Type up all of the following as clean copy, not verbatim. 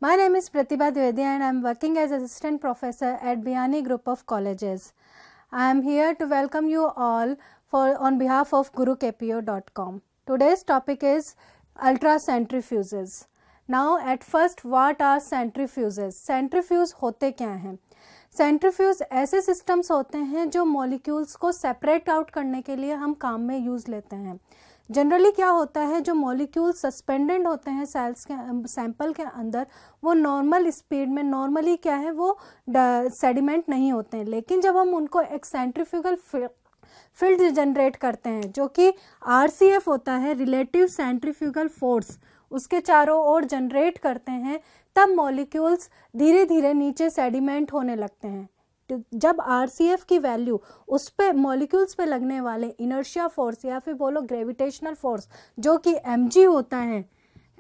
My name is Pratibha Dwivedi and I am working as assistant professor at Biyani Group of Colleges. I am here to welcome you all on behalf of GuruKPO.com. Today's topic is ultracentrifuges. Now at first, what are centrifuges? Centrifuge होते क्या हैं? Centrifuge ऐसे systems होते हैं जो molecules को separate out करने के लिए हम काम में यूज़ लेते हैं. जनरली क्या होता है, जो मॉलिक्यूल सस्पेंडेड होते हैं सेल्स के सैंपल के अंदर, वो नॉर्मल स्पीड में नॉर्मली क्या है वो सेडिमेंट नहीं होते हैं, लेकिन जब हम उनको एक सेंट्रीफ्यूगल फील्ड जनरेट करते हैं जो कि RCF होता है, रिलेटिव सेंट्रीफ्यूगल फोर्स, उसके चारों ओर जनरेट करते हैं, तब मॉलिक्यूल्स धीरे धीरे नीचे सेडिमेंट होने लगते हैं. जब RCF की वैल्यू उस पे मॉलिक्यूल्स पे लगने वाले इनर्शिया फोर्स या फिर बोलो ग्रेविटेशनल फोर्स जो कि mg होता है,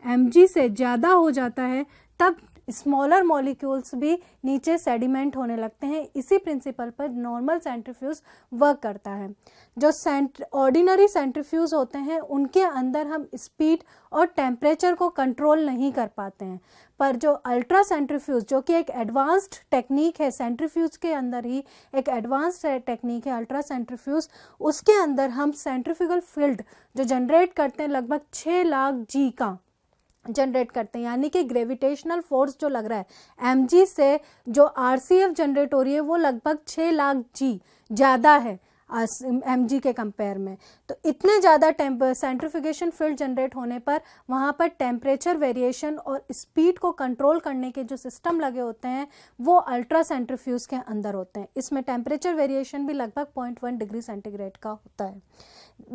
mg से ज़्यादा हो जाता है, तब स्मॉलर मॉलिक्यूल्स भी नीचे सेडिमेंट होने लगते हैं. इसी प्रिंसिपल पर नॉर्मल सेंट्रीफ्यूज वर्क करता है. जो ऑर्डिनरी सेंट्रीफ्यूज होते हैं उनके अंदर हम स्पीड और टेम्परेचर को कंट्रोल नहीं कर पाते हैं, पर जो अल्ट्रा सेंट्रीफ्यूज जो कि एक एडवांस्ड टेक्निक है, सेंट्रीफ्यूज के अंदर ही एक एडवांस्ड टेक्निक है अल्ट्रा सेंट्रीफ्यूज, उसके अंदर हम सेंट्रीफ्यूगल फील्ड जो जनरेट करते हैं लगभग 6 लाख G का जनरेट करते हैं. यानी कि ग्रेविटेशनल फोर्स जो लग रहा है mg से जो RCF जनरेट हो रही है वो लगभग 6 लाख G ज़्यादा है mg के कंपेयर में. तो इतने ज़्यादा सेंट्रीफ्यूगेशन फील्ड जनरेट होने पर वहाँ पर टेम्परेचर वेरिएशन और स्पीड को कंट्रोल करने के जो सिस्टम लगे होते हैं वो अल्ट्रा सेंट्रीफ्यूज के अंदर होते हैं. इसमें टेम्परेचर वेरिएशन भी लगभग 0.1 डिग्री सेंटीग्रेड का होता है.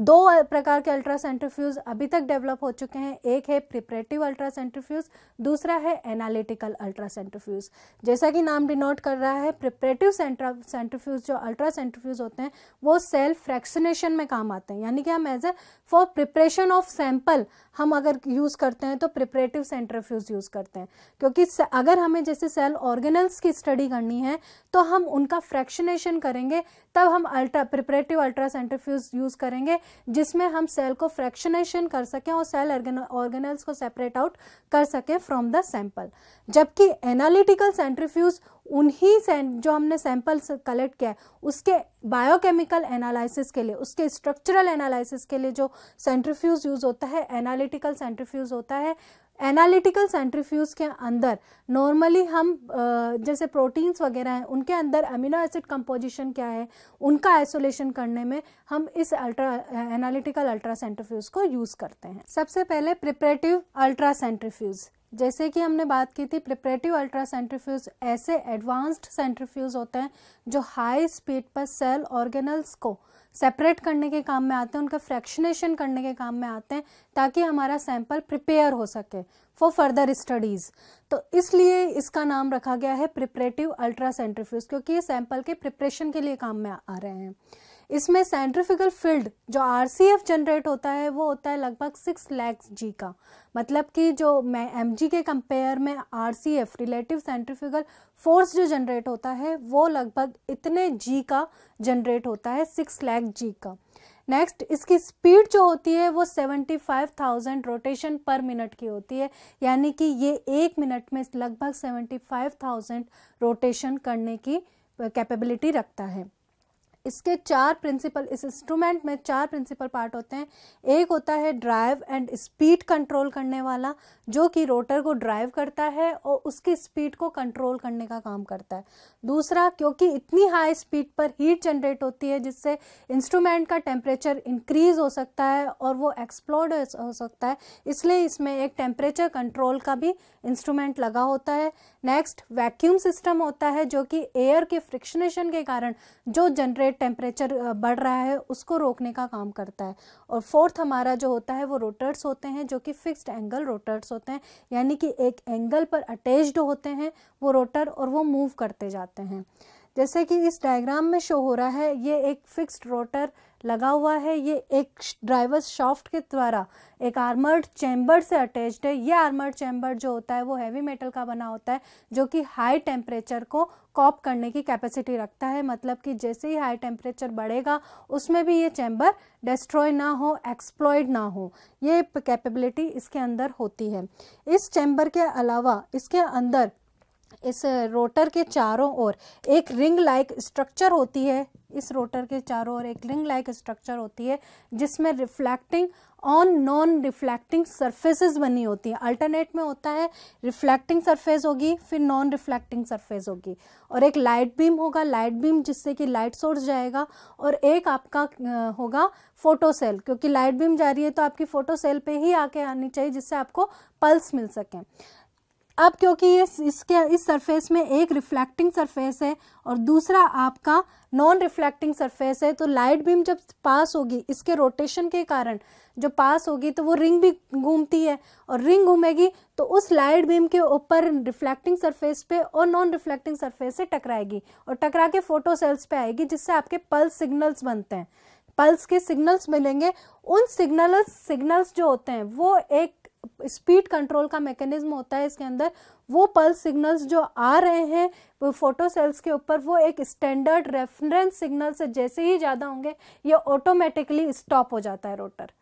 2 प्रकार के अल्ट्रा सेंट्रीफ्यूज अभी तक डेवलप हो चुके हैं. एक है प्रिपरेटिव अल्ट्रा सेंट्रीफ्यूज, दूसरा है एनालिटिकल अल्ट्रा सेंट्रीफ्यूज. जैसा कि नाम डिनोट कर रहा है, प्रिपरेटिव सेंट्रीफ्यूज जो अल्ट्रा सेंट्रीफ्यूज होते हैं वो सेल फ्रैक्शनेशन में काम आते हैं. यानी कि हम as a for preparation of sample हम अगर यूज़ करते हैं तो प्रिपरेटिव सेंट्रीफ्यूज यूज़ करते हैं, क्योंकि अगर हमें जैसे सेल ऑर्गेनल्स की स्टडी करनी है तो हम उनका फ्रैक्शनेशन करेंगे, तब हम प्रिपरेटिव अल्ट्रा सेंट्रीफ्यूज यूज़ करेंगे जिसमें हम सेल को फ्रैक्शनेशन कर सकें और सेल ऑर्गेनल्स को सेपरेट आउट कर सकें फ्रॉम द सैंपल. जबकि एनालिटिकल सेंट्रीफ्यूज उन्हीं जो हमने सैंपल कलेक्ट किया है उसके बायोकेमिकल एनालिसिस के लिए, उसके स्ट्रक्चरल एनालिसिस के लिए जो सेंट्रीफ्यूज यूज़ होता है एनालिटिकल सेंट्रीफ्यूज होता है. एनालिटिकल सेंट्रीफ्यूज के अंदर नॉर्मली हम जैसे प्रोटीन्स वगैरह हैं उनके अंदर अमीनो एसिड कंपोजिशन क्या है उनका आइसोलेशन करने में हम इस एनालिटिकल अल्ट्रा सेंट्रीफ्यूज को यूज़ करते हैं. सबसे पहले प्रिपरेटिव अल्ट्रा सेंट्रीफ्यूज, जैसे कि हमने बात की थी, प्रिपरेटिव अल्ट्रा सेंट्रीफ्यूज ऐसे एडवांस्ड सेंट्रीफ्यूज होते हैं जो हाई स्पीड पर सेल ऑर्गेनल्स को सेपरेट करने के काम में आते हैं, उनका फ्रैक्शनेशन करने के काम में आते हैं, ताकि हमारा सैंपल प्रिपेयर हो सके फॉर फर्दर स्टडीज़. तो इसलिए इसका नाम रखा गया है प्रिपरेटिव अल्ट्रा सेंट्रीफ्यूज, क्योंकि ये सैंपल के प्रिपरेशन के लिए काम में आ रहे हैं. इसमें सेंट्रीफ्यूगल फील्ड जो RCF जनरेट होता है वो होता है लगभग 6 लाख G का. मतलब कि जो mg के कंपेयर में RCF रिलेटिव सेंट्रीफ्यूगल फोर्स जो जनरेट होता है वो लगभग इतने G का जनरेट होता है, 6 लाख G का. नेक्स्ट, इसकी स्पीड जो होती है वो 75,000 रोटेशन पर मिनट की होती है. यानी कि ये 1 मिनट में लगभग 75,000 रोटेशन करने की कैपेबिलिटी रखता है. इसके 4 प्रिंसिपल, इस इंस्ट्रूमेंट में 4 प्रिंसिपल पार्ट होते हैं. एक होता है ड्राइव एंड स्पीड कंट्रोल करने वाला, जो कि रोटर को ड्राइव करता है और उसकी स्पीड को कंट्रोल करने का काम करता है. दूसरा, क्योंकि इतनी हाई स्पीड पर हीट जनरेट होती है जिससे इंस्ट्रूमेंट का टेम्परेचर इंक्रीज हो सकता है और वो एक्सप्लोड हो सकता है, इसलिए इसमें एक टेम्परेचर कंट्रोल का भी इंस्ट्रूमेंट लगा होता है. नेक्स्ट, वैक्यूम सिस्टम होता है जो कि एयर के फ्रिक्शनेशन के कारण जो जनरेट टेम्परेचर बढ़ रहा है उसको रोकने का काम करता है. और फोर्थ हमारा जो होता है वो रोटर्स होते हैं जो कि फिक्स्ड एंगल रोटर्स होते हैं, यानी कि एक एंगल पर अटैच्ड होते हैं वो रोटर और वो मूव करते जाते हैं. जैसे कि इस डायग्राम में शो हो रहा है, ये एक फिक्स्ड रोटर लगा हुआ है, ये एक ड्राइवर शाफ्ट के द्वारा एक आर्मर्ड चैम्बर से अटैच्ड है। ये आर्मर्ड चैम्बर जो होता है वो हैवी मेटल का बना होता है, जो कि हाई टेम्परेचर को कॉप करने की कैपेसिटी रखता है। मतलब कि जैसे ही हाई टेम्परेचर बढ़ेगा उसमें भी ये चैम्बर डिस्ट्रॉय ना हो, एक्सप्लॉइड ना हो, ये कैपेबिलिटी इसके अंदर होती है। इस चैम्बर के अलावा इसके अंदर इस रोटर के चारों ओर एक रिंग लाइक स्ट्रक्चर होती है। इस रोटर के चारों ओर एक रिंग लाइक स्ट्रक्चर होती है जिसमें reflecting on non reflecting surfaces बनी होती है। अल्टरनेट में होता है, रिफ्लेक्टिंग सरफेस होगी, फिर नॉन रिफ्लेक्टिंग सरफेस होगी, और एक लाइट बीम होगा, लाइट बीम जिससे कि लाइट सोर्स जाएगा, और एक आपका होगा फोटो सेल, क्योंकि लाइट बीम जा रही है तो आपकी फोटो सेल पे ही आके आनी चाहिए जिससे आपको पल्स मिल सके। अब क्योंकि ये इस सरफेस में एक रिफ्लेक्टिंग सरफेस है और दूसरा आपका नॉन रिफ्लेक्टिंग सरफेस है, तो लाइट बीम जब पास होगी इसके रोटेशन के कारण जो पास होगी तो वो रिंग भी घूमती है, और रिंग घूमेगी तो उस लाइट बीम के ऊपर रिफ्लेक्टिंग सरफेस पे और नॉन रिफ्लेक्टिंग सरफेस से टकराएगी और टकरा के फोटो सेल्स पे आएगी, जिससे आपके पल्स सिग्नल्स बनते हैं। पल्स के सिग्नल्स मिलेंगे। उन सिग्नल्स जो होते हैं वो एक स्पीड कंट्रोल का मैकेनिज्म होता है इसके अंदर। वो पल्स सिग्नल्स जो आ रहे हैं वो फोटो सेल्स के ऊपर, वो एक स्टैंडर्ड रेफरेंस सिग्नल से जैसे ही ज़्यादा होंगे ये ऑटोमेटिकली स्टॉप हो जाता है रोटर।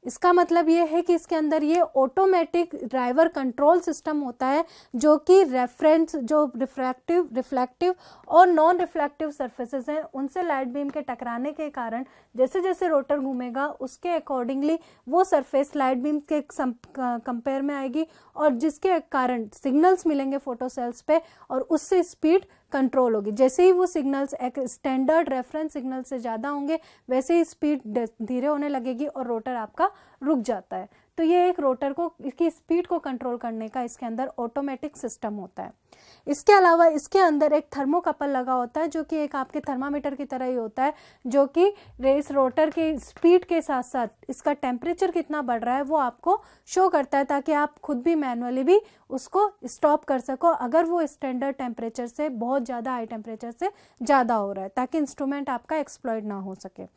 इसका मतलब ये है कि इसके अंदर ये ऑटोमेटिक ड्राइवर कंट्रोल सिस्टम होता है जो कि रेफरेंस जो रिफ्लेक्टिव और नॉन रिफ्लेक्टिव सरफेसेस हैं उनसे लाइट बीम के टकराने के कारण जैसे जैसे रोटर घूमेगा उसके अकॉर्डिंगली वो सरफेस लाइट बीम के कंपेयर में आएगी, और जिसके कारण सिग्नल्स मिलेंगे फोटो सेल्स पे और उससे स्पीड कंट्रोल होगी। जैसे ही वो सिग्नल्स एक स्टैंडर्ड रेफरेंस सिग्नल से ज़्यादा होंगे वैसे ही स्पीड धीरे होने लगेगी और रोटर आपका रुक जाता है। तो ये एक रोटर को इसकी स्पीड को कंट्रोल करने का इसके अंदर ऑटोमेटिक सिस्टम होता है। इसके अलावा इसके अंदर एक थर्मोकपल लगा होता है जो कि एक आपके थर्मामीटर की तरह ही होता है, जो कि इस रोटर के स्पीड के साथ साथ इसका टेम्परेचर कितना बढ़ रहा है वो आपको शो करता है, ताकि आप खुद भी मैनुअली भी उसको स्टॉप कर सको अगर वो स्टैंडर्ड टेम्परेचर से बहुत ज़्यादा हाई टेम्परेचर से ज़्यादा हो रहा है, ताकि इंस्ट्रूमेंट आपका एक्सप्लॉइट ना हो सके।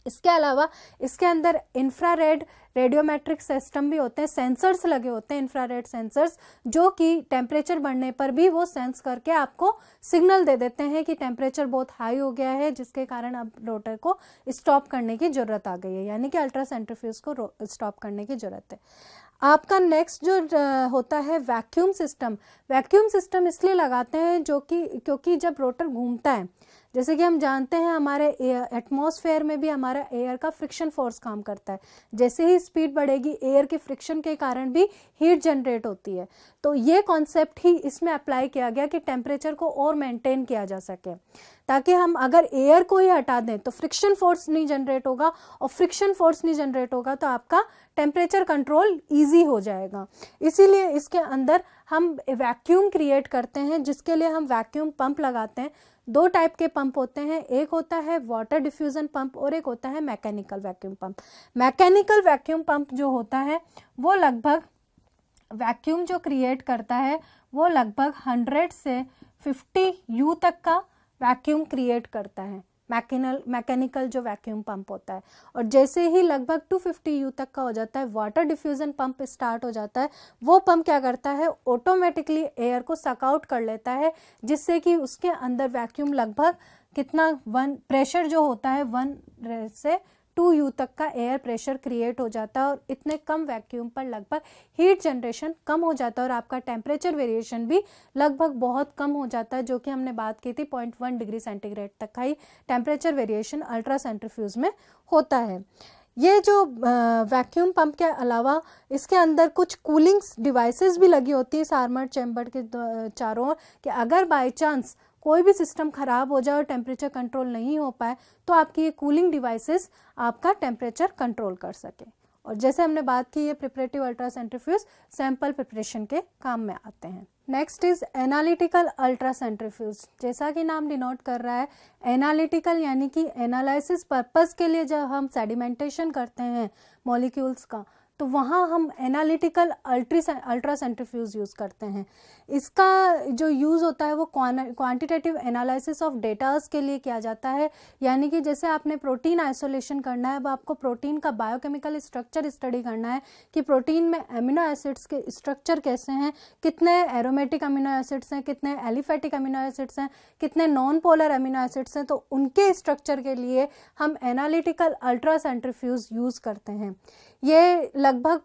इसके अलावा इसके अंदर इंफ्रारेड रेडियोमेट्रिक सिस्टम भी होते हैं, सेंसर्स लगे होते हैं, इंफ्रारेड सेंसर्स, जो कि टेम्परेचर बढ़ने पर भी वो सेंस करके आपको सिग्नल दे देते हैं कि टेम्परेचर बहुत हाई हो गया है, जिसके कारण अब रोटर को स्टॉप करने की ज़रूरत आ गई है, यानी कि अल्ट्रा सेंट्रीफ्यूज को स्टॉप करने की ज़रूरत है। आपका नेक्स्ट जो होता है वैक्यूम सिस्टम। वैक्यूम सिस्टम इसलिए लगाते हैं क्योंकि जब रोटर घूमता है, जैसे कि हम जानते हैं हमारे एटमॉस्फेयर में भी हमारा एयर का फ्रिक्शन फोर्स काम करता है। जैसे ही स्पीड बढ़ेगी एयर के फ्रिक्शन के कारण भी हीट जनरेट होती है। तो ये कॉन्सेप्ट ही इसमें अप्लाई किया गया कि टेम्परेचर को और मेंटेन किया जा सके, ताकि हम अगर एयर को ही हटा दें तो फ्रिक्शन फोर्स नहीं जनरेट होगा, और फ्रिक्शन फोर्स नहीं जनरेट होगा तो आपका टेम्परेचर कंट्रोल ईजी हो जाएगा। इसीलिए इसके अंदर हम वैक्यूम क्रिएट करते हैं, जिसके लिए हम वैक्यूम पंप लगाते हैं। दो टाइप के पंप होते हैं, एक होता है वाटर डिफ्यूजन पंप और एक होता है mechanical vacuum pump. Mechanical vacuum pump जो होता है वो लगभग वैक्यूम जो क्रिएट करता है वो लगभग 100 से 50 U तक का वैक्यूम क्रिएट करता है, मैकेनिकल जो वैक्यूम पंप होता है। और जैसे ही लगभग 250 U तक का हो जाता है वाटर डिफ्यूजन पंप स्टार्ट हो जाता है। वो पंप क्या करता है, ऑटोमेटिकली एयर को सक आउट कर लेता है, जिससे कि उसके अंदर वैक्यूम लगभग कितना प्रेशर जो होता है 1 से 2 U तक का एयर प्रेशर क्रिएट हो जाता है, और इतने कम वैक्यूम पर लगभग हीट जनरेशन कम हो जाता है और आपका टेम्परेचर वेरिएशन भी लगभग बहुत कम हो जाता है, जो कि हमने बात की थी 0.1 डिग्री सेंटीग्रेड तक का ही टेम्परेचर वेरिएशन अल्ट्रा सेंट्रीफ्यूज में होता है। ये जो वैक्यूम पंप के अलावा इसके अंदर कुछ कूलिंग डिवाइसेस भी लगी होती है इस आर्मर्ड चैम्बर के चारों ओर, कि अगर बाय चांस कोई भी सिस्टम खराब हो जाए और टेम्परेचर कंट्रोल नहीं हो पाए तो आपकी ये कूलिंग डिवाइसेस आपका टेम्परेचर कंट्रोल कर सके। और जैसे हमने बात की, ये preparative ultra centrifuge sample preparation के काम में आते हैं। Next is analytical ultra centrifuge. जैसा कि नाम डिनोट कर रहा है, एनालिटिकल यानी कि एनालिसिस पर्पस के लिए जब हम सेडिमेंटेशन करते हैं मॉलिक्यूल्स का, तो वहाँ हम एनालिटिकल अल्ट्रा सेंट्रीफ्यूज यूज़ करते हैं। इसका जो यूज़ होता है वो क्वांटिटेटिव एनालिसिस ऑफ डेटास के लिए किया जाता है, यानी कि जैसे आपने प्रोटीन आइसोलेशन करना है, अब आपको प्रोटीन का बायोकेमिकल स्ट्रक्चर स्टडी करना है कि प्रोटीन में अमीनो एसिड्स के स्ट्रक्चर कैसे हैं, कितने एरोमेटिक अमीनो एसिड्स हैं, कितने एलिफेटिक अमीनो एसिड्स हैं, कितने नॉन पोलर अमीनो एसिड्स हैं, तो उनके स्ट्रक्चर के लिए हम एनालिटिकल अल्ट्रा सेंट्रीफ्यूज यूज़ करते हैं। ये लगभग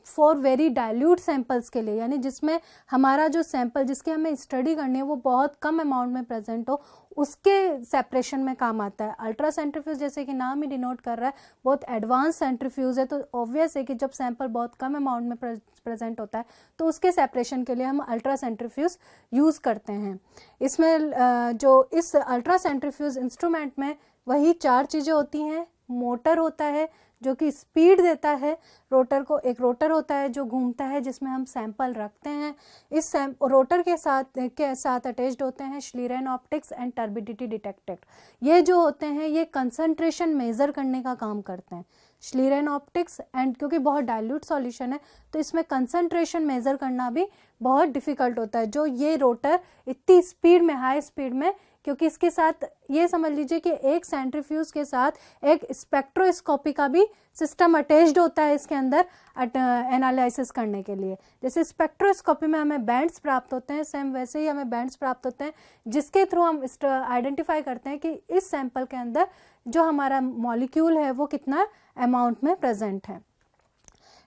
फॉर वेरी डाइल्यूट सैंपल्स के लिए, यानी जिसमें हमारा जो सैंपल जिसकी हमें स्टडी करनी है वो बहुत कम अमाउंट में प्रेजेंट हो, उसके सेपरेशन में काम आता है। अल्ट्रा सेंट्रीफ्यूज जैसे कि नाम ही डिनोट कर रहा है बहुत एडवांस सेंट्रीफ्यूज है, तो ऑब्वियस है कि जब सैंपल बहुत कम अमाउंट में प्रेजेंट होता है तो उसके सेपरेशन के लिए हम अल्ट्रा सेंट्रीफ्यूज यूज़ करते हैं। इसमें जो इस अल्ट्रा सेंट्रीफ्यूज इंस्ट्रूमेंट में वही 4 चीज़ें होती हैं। मोटर होता है जो कि स्पीड देता है, रोटर को, एक रोटर होता है जो घूमता है जिसमें हम सैंपल रखते हैं। इस रोटर के साथ अटैच्ड होते हैं श्लीरेन ऑप्टिक्स एंड टर्बिडिटी डिटेक्टर। ये जो होते हैं ये कंसंट्रेशन मेज़र करने का काम करते हैं, श्लीरेन ऑप्टिक्स एंड, क्योंकि बहुत डाइल्यूट सॉल्यूशन है तो इसमें कंसंट्रेशन मेज़र करना भी बहुत डिफ़िकल्ट होता है। जो ये रोटर इतनी स्पीड में, हाई स्पीड में, क्योंकि इसके साथ ये समझ लीजिए कि एक सेंट्रीफ्यूज के साथ एक स्पेक्ट्रोस्कोपी का भी सिस्टम अटैच्ड होता है इसके अंदर एनालिसिस करने के लिए। जैसे स्पेक्ट्रोस्कोपी में हमें बैंड्स प्राप्त होते हैं, सेम वैसे ही हमें बैंड्स प्राप्त होते हैं जिसके थ्रू हम आइडेंटिफाई करते हैं कि इस सैंपल के अंदर जो हमारा मॉलिक्यूल है वो कितना अमाउंट में प्रेजेंट है।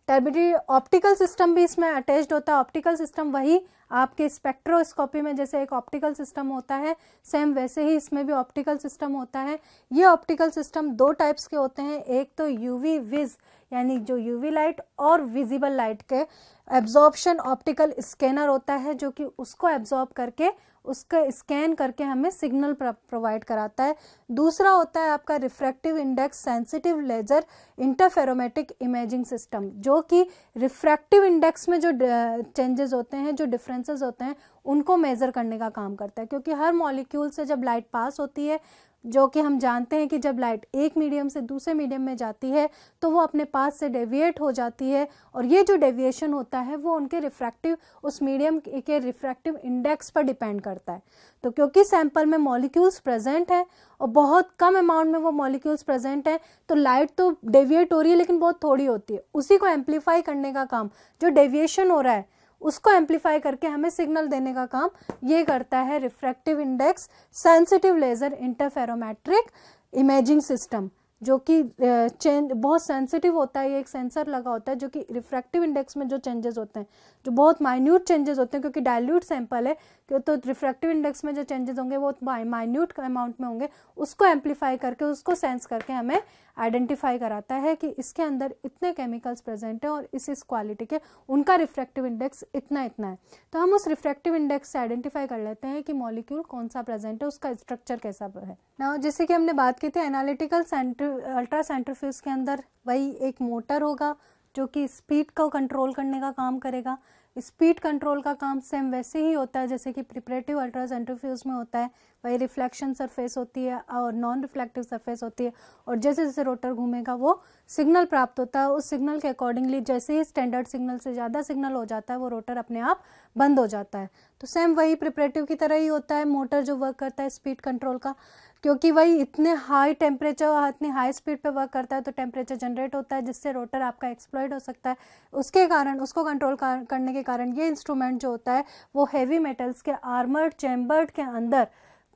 टर्बिडिटी ऑप्टिकल सिस्टम भी इसमें अटैच्ड होता है। ऑप्टिकल सिस्टम वही आपके स्पेक्ट्रोस्कोपी में जैसे एक ऑप्टिकल सिस्टम होता है, सेम वैसे ही इसमें भी ऑप्टिकल सिस्टम होता है। ये ऑप्टिकल सिस्टम 2 टाइप्स के होते हैं, एक तो यूवी विज यानी जो यूवी लाइट और विजिबल लाइट के एब्जॉर्प्शन ऑप्टिकल स्कैनर होता है जो कि उसको एब्जॉर्ब करके उसका स्कैन करके हमें सिग्नल प्रोवाइड कराता है। दूसरा होता है आपका refractive index sensitive laser interferometric imaging system, जो कि रिफ्रैक्टिव इंडेक्स में जो चेंजेस होते हैं, जो डिफरेंसेस होते हैं, उनको मेज़र करने का काम करता है। क्योंकि हर मॉलिक्यूल से जब लाइट पास होती है, जो कि हम जानते हैं कि जब लाइट एक मीडियम से दूसरे मीडियम में जाती है तो वो अपने पाथ से डेविएट हो जाती है, और ये जो डेविएशन होता है वो उनके रिफ्रैक्टिव, उस मीडियम के रिफ्रैक्टिव इंडेक्स पर डिपेंड करता है। तो क्योंकि सैंपल में मॉलिक्यूल्स प्रेजेंट हैं और बहुत कम अमाउंट में वो मॉलिक्यूल्स प्रेजेंट हैं, तो लाइट तो डेविएट हो रही है लेकिन बहुत थोड़ी होती है। उसी को एम्पलीफाई करने का काम, जो डेविएशन हो रहा है उसको एम्पलीफाई करके हमें सिग्नल देने का काम ये करता है refractive index sensitive laser interferometric imaging system, जो कि बहुत सेंसिटिव होता है। ये एक सेंसर लगा होता है जो कि रिफ्रैक्टिव इंडेक्स में जो चेंजेस होते हैं, जो बहुत माइन्यूट चेंजेस होते हैं, क्योंकि डाइल्यूट सैंपल है तो रिफ्रैक्टिव इंडेक्स में जो चेंजेस होंगे वो माइन्यूट अमाउंट में होंगे, उसको एम्पलीफाई करके, उसको सेंस करके हमें आइडेंटिफाई कराता है कि इसके अंदर इतने केमिकल्स प्रेजेंट हैं और इस क्वालिटी के, उनका रिफ्रैक्टिव इंडेक्स इतना इतना है। तो हम उस रिफ्रैक्टिव इंडेक्स से आइडेंटिफाई कर लेते हैं कि मॉलिक्यूल कौन सा प्रेजेंट है, उसका स्ट्रक्चर कैसा है ना। जैसे कि हमने बात की थी एनालिटिकल अल्ट्रा सेंट्रीफ्यूज के अंदर वही एक मोटर होगा जो कि स्पीड को कंट्रोल करने का काम करेगा। स्पीड कंट्रोल का काम सेम वैसे ही होता है जैसे कि प्रिपरेटिव अल्ट्रा सेंट्रीफ्यूज में होता है। वही रिफ्लेक्शन सरफेस होती है और नॉन रिफ्लेक्टिव सरफेस होती है, और जैसे जैसे रोटर घूमेगा वो सिग्नल प्राप्त होता है। उस सिग्नल के अकॉर्डिंगली जैसे ही स्टैंडर्ड सिग्नल से ज़्यादा सिग्नल हो जाता है वो रोटर अपने आप बंद हो जाता है। तो सेम वही प्रिपरेटिव की तरह ही होता है मोटर जो वर्क करता है स्पीड कंट्रोल का, क्योंकि वही इतने हाई टेम्परेचर, इतनी हाई स्पीड पे वर्क करता है तो टेम्परेचर जनरेट होता है जिससे रोटर आपका एक्सप्लॉइट हो सकता है। उसके कारण, उसको कंट्रोल करने के कारण ये इंस्ट्रूमेंट जो होता है वो हेवी मेटल्स के आर्मर्ड चैम्बर्ड के अंदर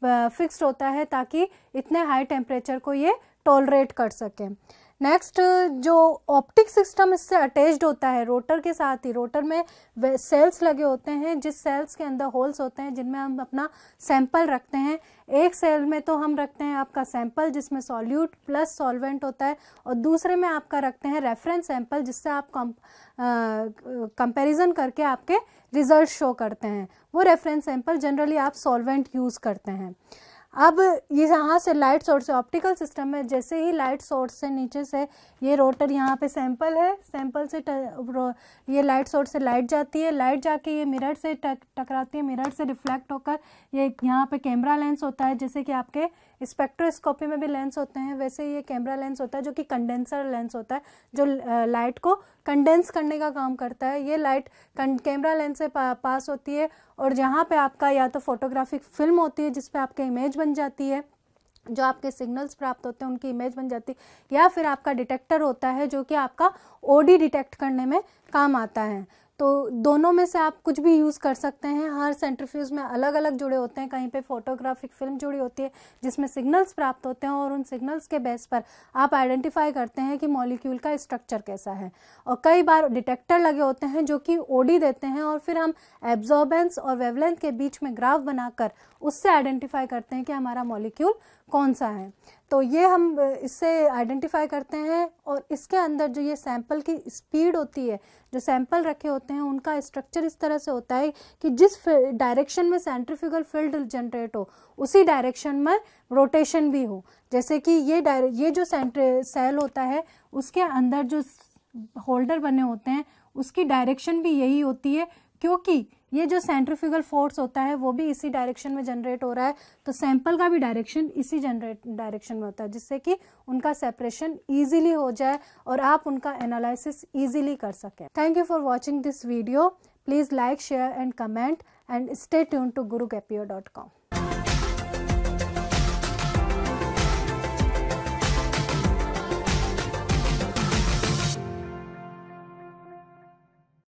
फिक्स्ड होता है ताकि इतने हाई टेम्परेचर को ये टॉलरेट कर सके। नेक्स्ट जो ऑप्टिक सिस्टम इससे अटैच्ड होता है रोटर के साथ ही, रोटर में सेल्स लगे होते हैं जिस सेल्स के अंदर होल्स होते हैं जिनमें हम अपना सैंपल रखते हैं। एक सेल में तो हम रखते हैं आपका सैंपल जिसमें सॉल्यूट प्लस सॉल्वेंट होता है, और दूसरे में आपका रखते हैं रेफरेंस सैंपल जिससे आप कंपैरिजन करके आपके रिजल्ट शो करते हैं। वो रेफरेंस सैंपल जनरली आप सॉल्वेंट यूज़ करते हैं। अब ये यहाँ से लाइट सोर्स से ऑप्टिकल सिस्टम में जैसे ही लाइट सोर्स से नीचे से ये रोटर, यहाँ पे सैंपल है, सैंपल से ये लाइट सोर्स से लाइट जाती है, लाइट जाके ये मिरर से टकराती है, मिरर से रिफ्लेक्ट होकर ये यहाँ पे कैमरा लेंस होता है जैसे कि आपके स्पेक्ट्रोस्कोपी में भी लेंस होते हैं, वैसे ये कैमरा लेंस होता है जो कि कंडेंसर लेंस होता है, जो लाइट को कंडेंस करने का काम करता है। ये लाइट कैमरा लेंस से पास होती है और जहाँ पे आपका या तो फोटोग्राफिक फिल्म होती है जिस पे आपकी इमेज बन जाती है, जो आपके सिग्नल्स प्राप्त होते हैं उनकी इमेज बन जाती है, या फिर आपका डिटेक्टर होता है जो कि आपका ओडी डिटेक्ट करने में काम आता है। तो दोनों में से आप कुछ भी यूज़ कर सकते हैं। हर सेंट्रीफ्यूज में अलग अलग जुड़े होते हैं, कहीं पे फोटोग्राफिक फिल्म जुड़ी होती है जिसमें सिग्नल्स प्राप्त होते हैं और उन सिग्नल्स के बेस पर आप आइडेंटिफाई करते हैं कि मॉलिक्यूल का स्ट्रक्चर कैसा है। और कई बार डिटेक्टर लगे होते हैं जो कि ओडी देते हैं और फिर हम एब्जॉर्बेंस और वेवलेंथ के बीच में ग्राफ बनाकर उससे आइडेंटिफाई करते हैं कि हमारा मॉलिक्यूल कौन सा है। तो ये हम इससे आइडेंटिफाई करते हैं और इसके अंदर जो ये सैंपल की स्पीड होती है, जो सैंपल रखे होते हैं उनका स्ट्रक्चर इस तरह से होता है कि जिस डायरेक्शन में सेंट्रीफ्यूगल फील्ड जनरेट हो उसी डायरेक्शन में रोटेशन भी हो। जैसे कि ये जो सेल होता है उसके अंदर जो होल्डर बने होते हैं उसकी डायरेक्शन भी यही होती है, क्योंकि ये जो सेंट्रीफ्यूगल फोर्स होता है वो भी इसी डायरेक्शन में जनरेट हो रहा है, तो सैंपल का भी डायरेक्शन इसी डायरेक्शन में होता है, जिससे कि उनका सेपरेशन इजीली हो जाए और आप उनका एनालिसिस इजीली कर सकें। Thank you for watching this video. Please like, share and comment and stay tuned to guruKPO.com।